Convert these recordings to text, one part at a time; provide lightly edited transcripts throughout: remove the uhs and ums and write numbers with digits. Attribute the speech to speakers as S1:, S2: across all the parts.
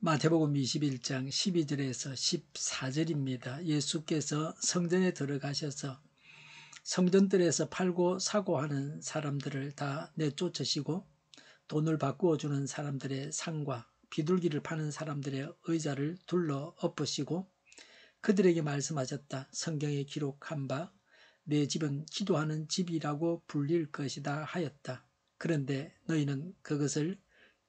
S1: 마태복음 21장 12절에서 14절입니다. 예수께서 성전에 들어가셔서 성전들에서 팔고 사고 하는 사람들을 다 내쫓으시고 돈을 바꾸어 주는 사람들의 상과 비둘기를 파는 사람들의 의자를 둘러 엎으시고 그들에게 말씀하셨다. 성경에 기록한 바 내 집은 기도하는 집이라고 불릴 것이다 하였다. 그런데 너희는 그것을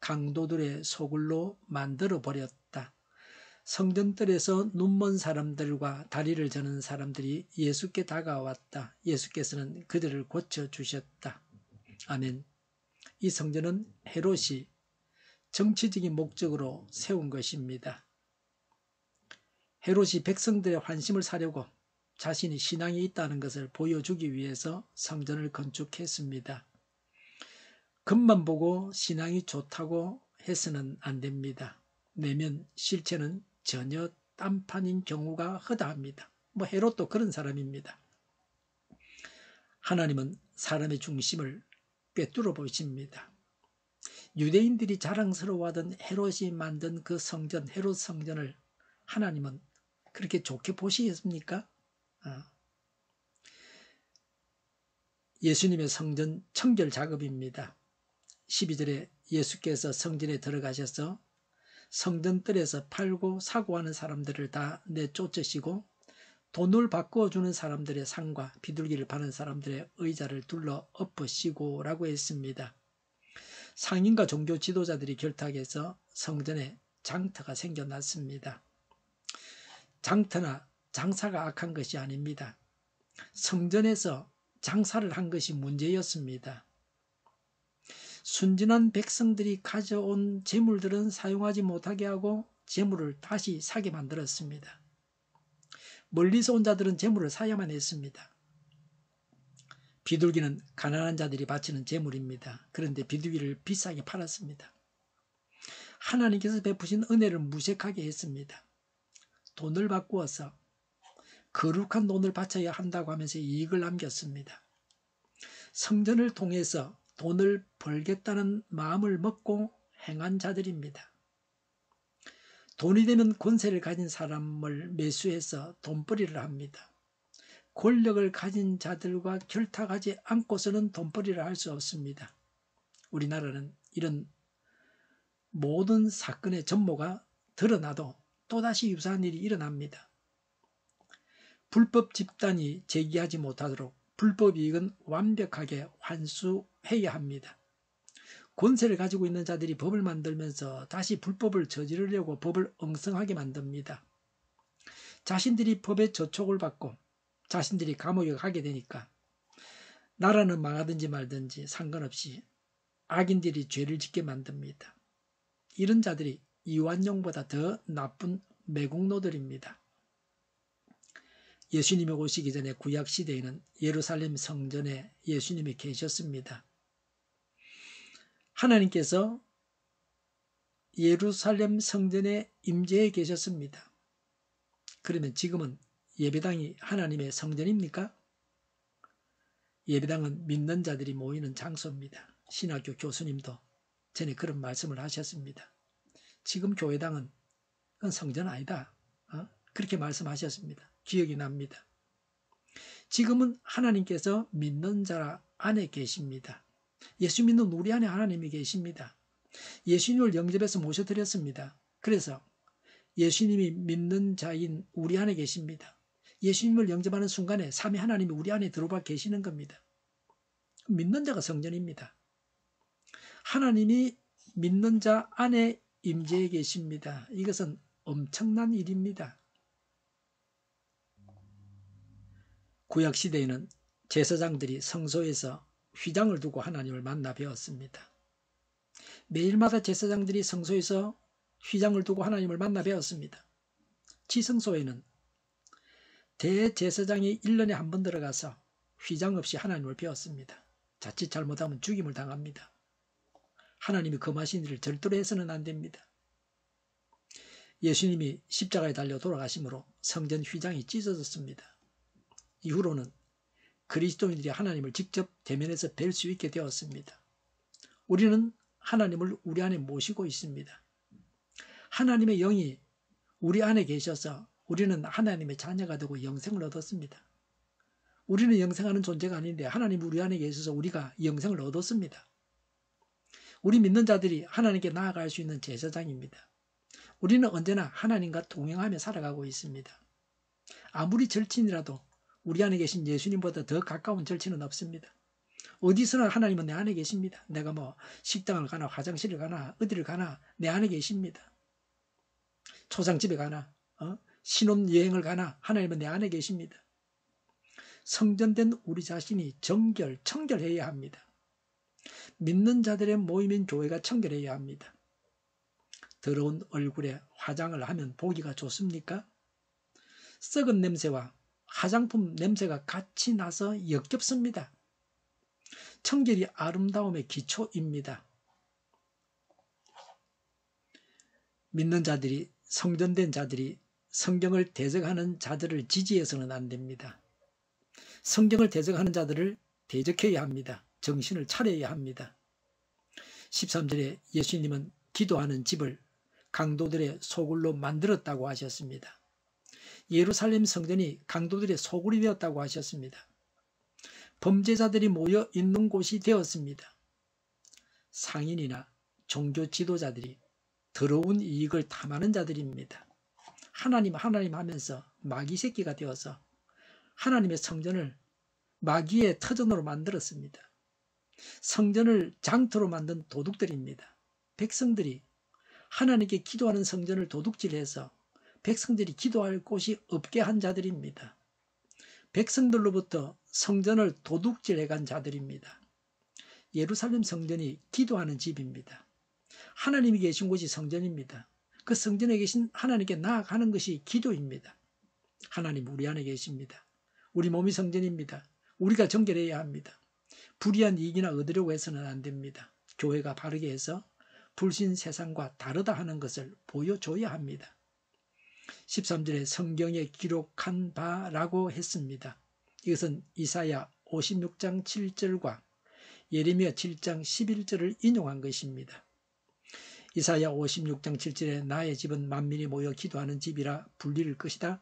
S1: 강도들의 소굴로 만들어 버렸다. 성전들에서 눈먼 사람들과 다리를 저는 사람들이 예수께 다가왔다. 예수께서는 그들을 고쳐주셨다. 아멘. 이 성전은 헤롯이 정치적인 목적으로 세운 것입니다. 헤롯이 백성들의 환심을 사려고 자신이 신앙이 있다는 것을 보여주기 위해서 성전을 건축했습니다. 겉만 보고 신앙이 좋다고 해서는 안 됩니다. 내면 실체는 전혀 딴판인 경우가 허다합니다. 헤롯도 그런 사람입니다. 하나님은 사람의 중심을 꿰뚫어 보십니다. 유대인들이 자랑스러워하던 헤롯이 만든 그 성전, 헤롯 성전을 하나님은 그렇게 좋게 보시겠습니까? 예수님의 성전 청결 작업입니다. 12절에 예수께서 성전에 들어가셔서 성전들에서 팔고 사고 하는 사람들을 다 내쫓으시고 돈을 바꾸어 주는 사람들의 상과 비둘기를 파는 사람들의 의자를 둘러 엎으시고 라고 했습니다. 상인과 종교 지도자들이 결탁해서 성전에 장터가 생겨났습니다. 장터나 장사가 악한 것이 아닙니다. 성전에서 장사를 한 것이 문제였습니다. 순진한 백성들이 가져온 재물들은 사용하지 못하게 하고 재물을 다시 사게 만들었습니다. 멀리서 온 자들은 재물을 사야만 했습니다. 비둘기는 가난한 자들이 바치는 재물입니다. 그런데 비둘기를 비싸게 팔았습니다. 하나님께서 베푸신 은혜를 무색하게 했습니다. 돈을 바꾸어서 거룩한 돈을 바쳐야 한다고 하면서 이익을 남겼습니다. 성전을 통해서 돈을 벌겠다는 마음을 먹고 행한 자들입니다. 돈이 되는 권세를 가진 사람을 매수해서 돈벌이를 합니다. 권력을 가진 자들과 결탁하지 않고서는 돈벌이를 할 수 없습니다. 우리나라는 이런 모든 사건의 전모가 드러나도 또다시 유사한 일이 일어납니다. 불법 집단이 제기하지 못하도록 불법 이익은 완벽하게 환수해야 합니다. 권세를 가지고 있는 자들이 법을 만들면서 다시 불법을 저지르려고 법을 엉성하게 만듭니다. 자신들이 법의 저촉을 받고 자신들이 감옥에 가게 되니까 나라는 망하든지 말든지 상관없이 악인들이 죄를 짓게 만듭니다. 이런 자들이 이완용보다 더 나쁜 매국노들입니다. 예수님이 오시기 전에 구약시대에는 예루살렘 성전에 예수님이 계셨습니다. 하나님께서 예루살렘 성전에 임재해 계셨습니다. 그러면 지금은 예배당이 하나님의 성전입니까? 예배당은 믿는 자들이 모이는 장소입니다. 신학교 교수님도 전에 그런 말씀을 하셨습니다. 지금 교회당은 성전 아니다. 그렇게 말씀하셨습니다. 기억이 납니다. 지금은 하나님께서 믿는 자 안에 계십니다. 예수 믿는 우리 안에 하나님이 계십니다. 예수님을 영접해서 모셔드렸습니다. 그래서 예수님이 믿는 자인 우리 안에 계십니다. 예수님을 영접하는 순간에 삼위 하나님이 우리 안에 들어와 계시는 겁니다. 믿는 자가 성전입니다. 하나님이 믿는 자 안에 임재해 계십니다. 이것은 엄청난 일입니다. 구약시대에는 제사장들이 성소에서 휘장을 두고 하나님을 만나 배웠습니다. 매일마다 제사장들이 성소에서 휘장을 두고 하나님을 만나 배웠습니다. 지성소에는 대제사장이 1년에 한 번 들어가서 휘장 없이 하나님을 배웠습니다. 자칫 잘못하면 죽임을 당합니다. 하나님이 금하신 일을 절대로 해서는 안 됩니다. 예수님이 십자가에 달려 돌아가심으로 성전 휘장이 찢어졌습니다. 이후로는 그리스도인들이 하나님을 직접 대면해서 뵐 수 있게 되었습니다. 우리는 하나님을 우리 안에 모시고 있습니다. 하나님의 영이 우리 안에 계셔서 우리는 하나님의 자녀가 되고 영생을 얻었습니다. 우리는 영생하는 존재가 아닌데 하나님 우리 안에 계셔서 우리가 영생을 얻었습니다. 우리 믿는 자들이 하나님께 나아갈 수 있는 제사장입니다. 우리는 언제나 하나님과 동행하며 살아가고 있습니다. 아무리 절친이라도 우리 안에 계신 예수님보다 더 가까운 절친은 없습니다. 어디서나 하나님은 내 안에 계십니다. 내가 뭐 식당을 가나 화장실을 가나 어디를 가나 내 안에 계십니다. 초상집에 가나 신혼여행을 가나 하나님은 내 안에 계십니다. 성전된 우리 자신이 청결해야 합니다. 믿는 자들의 모임인 교회가 청결해야 합니다. 더러운 얼굴에 화장을 하면 보기가 좋습니까? 썩은 냄새와 화장품 냄새가 같이 나서 역겹습니다. 청결이 아름다움의 기초입니다. 믿는 자들이, 성전된 자들이 성경을 대적하는 자들을 지지해서는 안 됩니다. 성경을 대적하는 자들을 대적해야 합니다. 정신을 차려야 합니다. 13절에 예수님은 기도하는 집을 강도들의 소굴로 만들었다고 하셨습니다. 예루살렘 성전이 강도들의 소굴이 되었다고 하셨습니다. 범죄자들이 모여 있는 곳이 되었습니다. 상인이나 종교 지도자들이 더러운 이익을 탐하는 자들입니다. 하나님 하면서 마귀 새끼가 되어서 하나님의 성전을 마귀의 터전으로 만들었습니다. 성전을 장터로 만든 도둑들입니다. 백성들이 하나님께 기도하는 성전을 도둑질해서 백성들이 기도할 곳이 없게 한 자들입니다. 백성들로부터 성전을 도둑질해 간 자들입니다. 예루살렘 성전이 기도하는 집입니다. 하나님이 계신 곳이 성전입니다. 그 성전에 계신 하나님께 나아가는 것이 기도입니다. 하나님 우리 안에 계십니다. 우리 몸이 성전입니다. 우리가 정결해야 합니다. 불의한 이익이나 얻으려고 해서는 안 됩니다. 교회가 바르게 해서 불신 세상과 다르다 하는 것을 보여줘야 합니다. 13절에 성경에 기록한 바라고 했습니다. 이것은 이사야 56장 7절과 예레미야 7장 11절을 인용한 것입니다. 이사야 56장 7절에 나의 집은 만민이 모여 기도하는 집이라 불릴 것이다.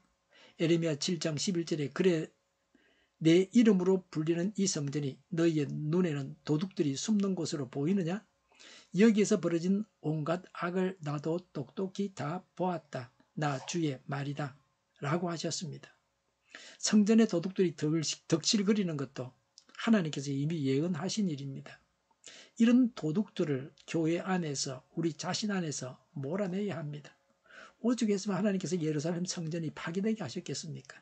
S1: 예레미야 7장 11절에 그래 내 이름으로 불리는 이 성전이 너희의 눈에는 도둑들이 숨는 곳으로 보이느냐? 여기에서 벌어진 온갖 악을 나도 똑똑히 다 보았다. 나 주의 말이다. 라고 하셨습니다. 성전의 도둑들이 덕실거리는 것도 하나님께서 이미 예언하신 일입니다. 이런 도둑들을 교회 안에서 우리 자신 안에서 몰아내야 합니다. 오죽했으면 하나님께서 예루살렘 성전이 파괴되게 하셨겠습니까?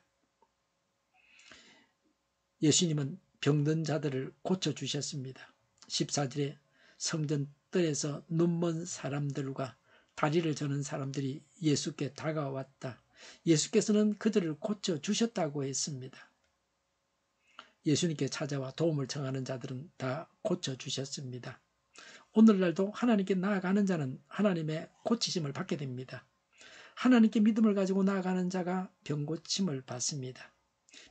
S1: 예수님은 병든 자들을 고쳐주셨습니다. 14절에 성전 뜰에서 눈먼 사람들과 다리를 저는 사람들이 예수께 다가왔다. 예수께서는 그들을 고쳐주셨다고 했습니다. 예수님께 찾아와 도움을 청하는 자들은 다 고쳐주셨습니다. 오늘날도 하나님께 나아가는 자는 하나님의 고치심을 받게 됩니다. 하나님께 믿음을 가지고 나아가는 자가 병고침을 받습니다.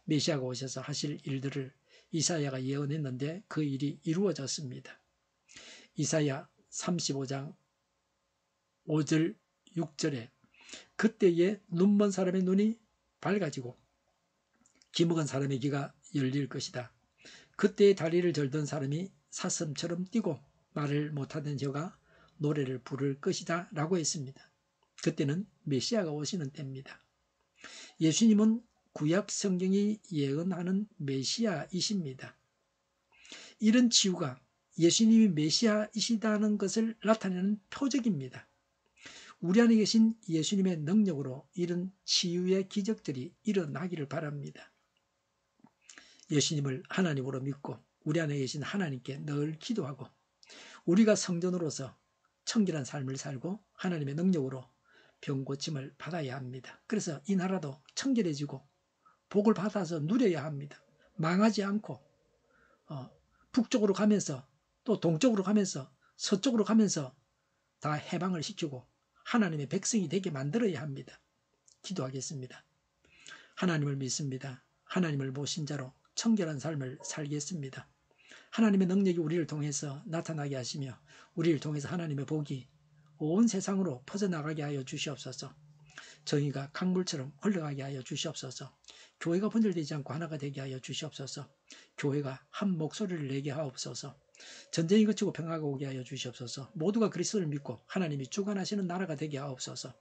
S1: 메시아가 오셔서 하실 일들을 이사야가 예언했는데 그 일이 이루어졌습니다. 이사야 35장 5절 6절에 그때에 눈먼 사람의 눈이 밝아지고 기먹은 사람의 귀가 열릴 것이다. 그때의 다리를 절던 사람이 사슴처럼 뛰고 말을 못하던 저가 노래를 부를 것이다 라고 했습니다. 그때는 메시아가 오시는 때입니다. 예수님은 구약 성경이 예언하는 메시아이십니다. 이런 치유가 예수님이 메시아이시다는 것을 나타내는 표적입니다. 우리 안에 계신 예수님의 능력으로 이런 치유의 기적들이 일어나기를 바랍니다. 예수님을 하나님으로 믿고 우리 안에 계신 하나님께 늘 기도하고 우리가 성전으로서 청결한 삶을 살고 하나님의 능력으로 병고침을 받아야 합니다. 그래서 이 나라도 청결해지고 복을 받아서 누려야 합니다. 망하지 않고 북쪽으로 가면서 또 동쪽으로 가면서 서쪽으로 가면서 다 해방을 시키고 하나님의 백성이 되게 만들어야 합니다. 기도하겠습니다. 하나님을 믿습니다. 하나님을 모신 자로 청결한 삶을 살겠습니다. 하나님의 능력이 우리를 통해서 나타나게 하시며 우리를 통해서 하나님의 복이 온 세상으로 퍼져나가게 하여 주시옵소서. 정의가 강물처럼 흘러가게 하여 주시옵소서. 교회가 분열되지 않고 하나가 되게 하여 주시옵소서. 교회가 한 목소리를 내게 하옵소서. 전쟁이 그치고 평화가 오게 하여 주시옵소서. 모두가 그리스도를 믿고 하나님이 주관하시는 나라가 되게 하옵소서.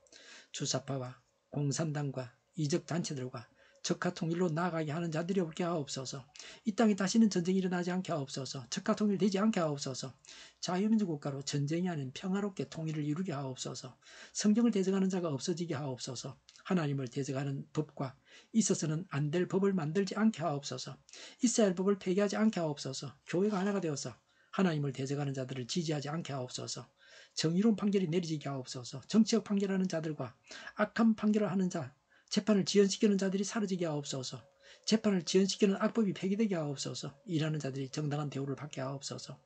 S1: 주사파와 공산당과 이적단체들과 적화통일로 나아가게 하는 자들이 없게 하옵소서. 이 땅에 다시는 전쟁이 일어나지 않게 하옵소서. 적화통일되지 않게 하옵소서. 자유민주 국가로 전쟁이 아닌 평화롭게 통일을 이루게 하옵소서. 성경을 대적하는 자가 없어지게 하옵소서. 하나님을 대적하는 법과 있어서는 안 될 법을 만들지 않게 하옵소서. 있어야 할 법을 폐기하지 않게 하옵소서. 교회가 하나가 되어서 하나님을 대적하는 자들을 지지하지 않게 하옵소서. 정의로운 판결이 내리지게 하옵소서. 정치적 판결하는 자들과 악한 판결을 하는 자, 재판을 지연시키는 자들이 사라지게 하옵소서. 재판을 지연시키는 악법이 폐기되게 하옵소서. 일하는 자들이 정당한 대우를 받게 하옵소서.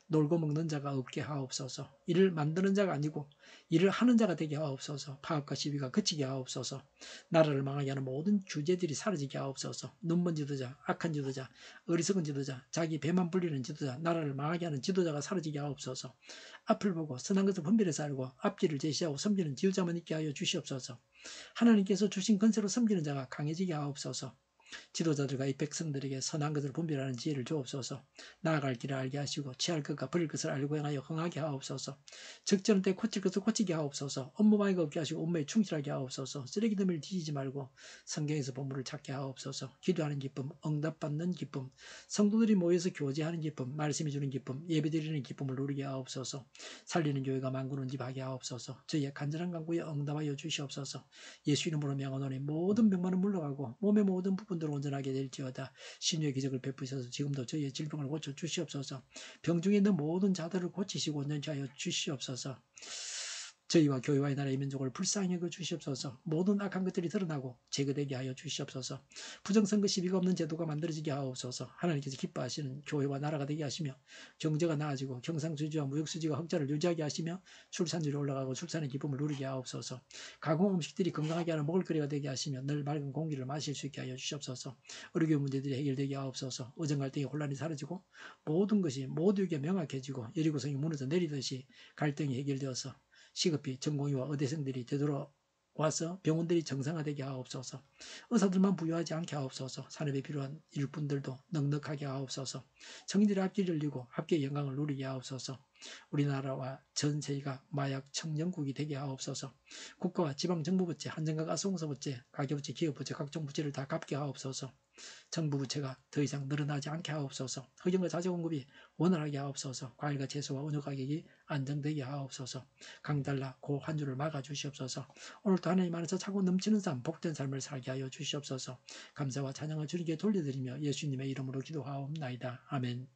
S1: 놀고 먹는 자가 없게 하옵소서. 일을 만드는 자가 아니고 일을 하는 자가 되게 하옵소서. 파업과 시비가 그치게 하옵소서. 나라를 망하게 하는 모든 규제들이 사라지게 하옵소서. 눈먼 지도자, 악한 지도자, 어리석은 지도자, 자기 배만 불리는 지도자, 나라를 망하게 하는 지도자가 사라지게 하옵소서. 앞을 보고 선한 것을 분별해서 알고 앞길을 제시하고 섬기는 지도자만 있게 하여 주시옵소서. 하나님께서 주신 건세로 섬기는 자가 강해지게 하옵소서. 지도자들과 이 백성들에게 선한 것을 분별하는 지혜를 주옵소서. 나아갈 길을 알게 하시고 취할 것과 버릴 것을 알고 행하여 흥하게 하옵소서. 적절한 때 고칠 것을 고치게 하옵소서. 업무방해가 없게 하시고 업무에 충실하게 하옵소서. 쓰레기 더미를 뒤지지 말고 성경에서 보물을 찾게 하옵소서. 기도하는 기쁨, 응답받는 기쁨, 성도들이 모여서 교제하는 기쁨, 말씀해 주는 기쁨, 예배드리는 기쁨을 누리게 하옵소서. 살리는 교회가 만구는 집 하게 하옵소서. 저희의 간절한 간구에 응답하여 주시옵소서. 예수 이름으로 명하노니 모든 병만은 물러가고 몸의 모든 부분들을 온전하게 될지어다. 신유의 기적을 베푸셔서 지금도 저희의 질병을 고쳐 주시옵소서. 병중에 있는 모든 자들을 고치시고 온전케 하여 주시옵소서. 저희와 교회와의 나라의 민족을 불쌍히 여겨 주시옵소서. 모든 악한 것들이 드러나고 제거되게 하여 주시옵소서. 부정선거 시비가 없는 제도가 만들어지게 하옵소서. 하나님께서 기뻐하시는 교회와 나라가 되게 하시며 경제가 나아지고 경상수지와 무역수지가 흑자를 유지하게 하시며 출산율이 올라가고 출산의 기쁨을 누리게 하옵소서. 가공 음식들이 건강하게 하는 먹을거리가 되게 하시며 늘 맑은 공기를 마실 수 있게 하여 주시옵소서. 의료교 문제들이 해결되게 하옵소서. 의정갈등의 혼란이 사라지고 모든 것이 모두에게 명확해지고 여리고성이 무너져 내리듯이 갈등이 해결되어서 시급히 전공의와 의대생들이 되돌아와서 병원들이 정상화되게 하옵소서. 의사들만 부유하지 않게 하옵소서. 산업에 필요한 일꾼들도 넉넉하게 하옵소서. 청년들의 앞길을 열리고 합계의 영광을 누리게 하옵소서. 우리나라와 전 세계가 마약 청정국이 되게 하옵소서. 국가와 지방정부부채, 한정과 가스공사부채, 가계부채, 기업부채, 각종 부채를 다 갚게 하옵소서. 정부 부채가 더 이상 늘어나지 않게 하옵소서. 흑연과 자재 공급이 원활하게 하옵소서. 과일과 채소와 원유 가격이 안정되게 하옵소서. 강달라 고환율을 막아주시옵소서. 오늘도 하나님 안에서 차고 넘치는 삶, 복된 삶을 살게 하여 주시옵소서. 감사와 찬양을 주님께 돌려드리며 예수님의 이름으로 기도하옵나이다. 아멘.